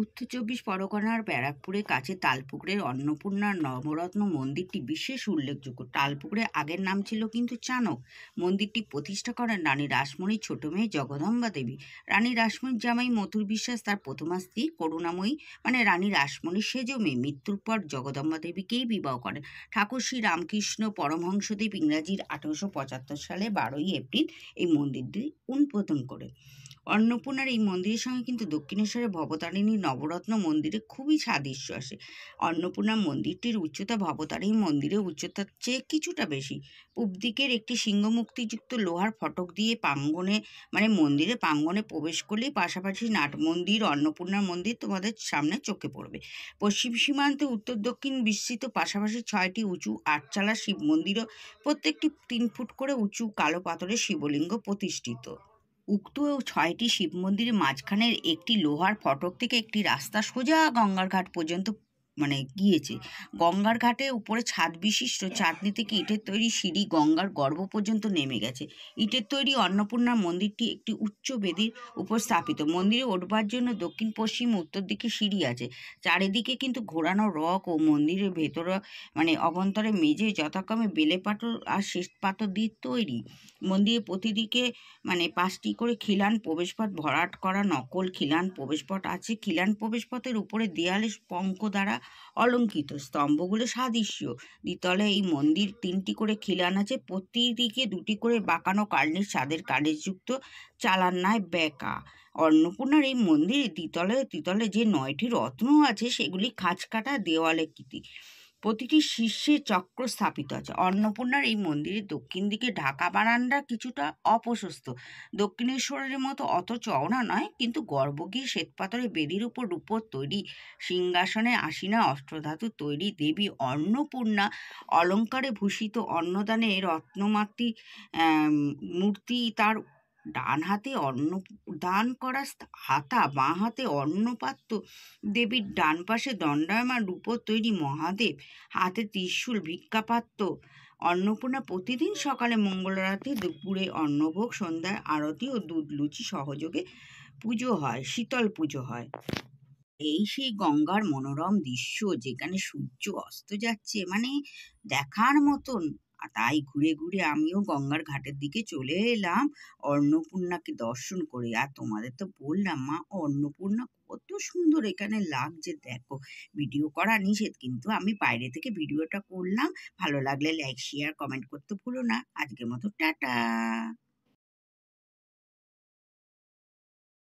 উত্তর চব্বিশ পরগনার ব্যারাকপুরের কাছে তালপুকুরের অন্নপূর্ণা নবরত্ন মন্দিরটি বিশেষ উল্লেখযোগ্য। তালপুকুরে আগের নাম ছিল কিন্তু চানক। মন্দিরটি প্রতিষ্ঠা করেন রানী রাসমণির ছোট মেয়ে জগদম্বা দেবী। রানী রাসমণির জামাই মথুর বিশ্বাস তার প্রথমা স্ত্রী করুণাময়ী মানে রানী রাসমণির সেজ মেয়ে মৃত্যুর পর জগদম্বা দেবীকেই বিবাহ করেন। ঠাকুর শ্রী রামকৃষ্ণ পরমহংসদেব ইংরাজির 1875 সালে 12ই এপ্রিল এই মন্দিরটি উদ্বোধন করেন। অন্নপূর্ণার এই মন্দিরের সঙ্গে কিন্তু দক্ষিণেশ্বরের ভবতারিণী নবরত্ন মন্দিরে খুবই সাদৃশ্য আসে। অন্নপূর্ণা মন্দিরটির উচ্চতা ভবতারিণী মন্দিরের উচ্চতার চেয়ে কিছুটা বেশি। পূব দিকের একটি সিংহমুক্তিযুক্ত লোহার ফটক দিয়ে মন্দিরের প্রাঙ্গণে প্রবেশ করলেই পাশাপাশি নাট মন্দির, অন্নপূর্ণা মন্দির তোমাদের সামনে চোখে পড়বে। পশ্চিম সীমান্তে উত্তর দক্ষিণ বিস্তৃত পাশাপাশি 6টি উঁচু আটচালা শিব মন্দিরও প্রত্যেকটি 3 ফুট করে উঁচু কালো পাথরের শিবলিঙ্গ প্রতিষ্ঠিত। উক্ত 6টি শিব মন্দিরের মাঝখানের একটি লোহার ফটক থেকে একটি রাস্তা সোজা গঙ্গার ঘাট পর্যন্ত গিয়েছে। গঙ্গার ঘাটে উপরে ছাদ বিশিষ্ট চাঁদনি থেকে ইটের তৈরি সিঁড়ি গঙ্গার গর্ভ পর্যন্ত নেমে গেছে। ইটের তৈরি অন্নপূর্ণা মন্দিরটি একটি উচ্চ বেদির উপর স্থাপিত। মন্দিরে ওঠবার জন্য দক্ষিণ পশ্চিম উত্তর দিকে সিঁড়ি আছে। চারিদিকে কিন্তু ঘোরানো রক ও মন্দিরের ভেতরে অভ্যন্তরে মেঝে যথাক্রমে বেলে পাথর আর শ্বেত পাথর দিয়ে তৈরি। মন্দিরের প্রতিদিকে 5টি করে খিলান প্রবেশপথ ভরাট করা নকল খিলান প্রবেশপথ আছে। খিলান প্রবেশপথের উপরে দেয়ালে পঙ্ক দ্বারা অলঙ্কৃত, স্তম্ভগুলো সাদৃশ্য। দ্বিতলে এই মন্দির 3টি করে খিলান আছে, প্রতিদিকে 2টি করে বাঁকানো কার্নিশ ছাদের কার্নিশযুক্ত চালান্নায় বেঁকা। অন্নপূর্ণার এই মন্দিরে দ্বিতলে যে 9টি রত্ন আছে সেগুলি খাঁজ কাটা দেওয়ালে কৃতি। প্রতিটি শীর্ষে চক্র স্থাপিত আছে। অন্নপূর্ণার এই মন্দিরের দক্ষিণ দিকে ঢাকা বারান্দা কিছুটা অপ্রশস্ত, দক্ষিণেশ্বরের মতো অত চওড়া নয়, কিন্তু গর্ভগৃহে শ্বেতপাথরের বেদির উপর রূপোর তৈরি সিংহাসনে আসীনা অষ্টধাতু তৈরি দেবী অন্নপূর্ণা অলঙ্কারে ভূষিত অন্নদানে রত্নমাতৃ মূর্তি, তার ডান হাতে অন্ন দান করা হাতা, বাঁ হাতে অন্নপাত্র, দেবীর ডান পাশে দণ্ডায়মান রূপোর তৈরি মহাদেব, হাতে ত্রিশূল, ভিক্ষাপাত্র। অন্নপূর্ণা প্রতিদিন সকালে মঙ্গলারতি, দুপুরে অন্নভোগ, সন্ধ্যায় আরতি ও দুধ লুচি সহযোগে পুজো হয়, শীতল পুজো হয়। এই সেই গঙ্গার মনোরম দৃশ্য যেখানে সূর্য অস্ত যাচ্ছে, দেখার মতন। তাই ঘুরে ঘুরে আমিও গঙ্গার ঘাটের দিকে চলে এলাম অন্নপূর্ণাকে দর্শন করে। আর তোমাদের তো বললাম মা অন্নপূর্ণা কত সুন্দর এখানে লাগছে, দেখো। ভিডিও করা নিষেধ, কিন্তু আমি বাইরে থেকে ভিডিওটা করলাম। ভালো লাগলে লাইক, শেয়ার, কমেন্ট করতে ভুলো না। আজকের মতো টাটা।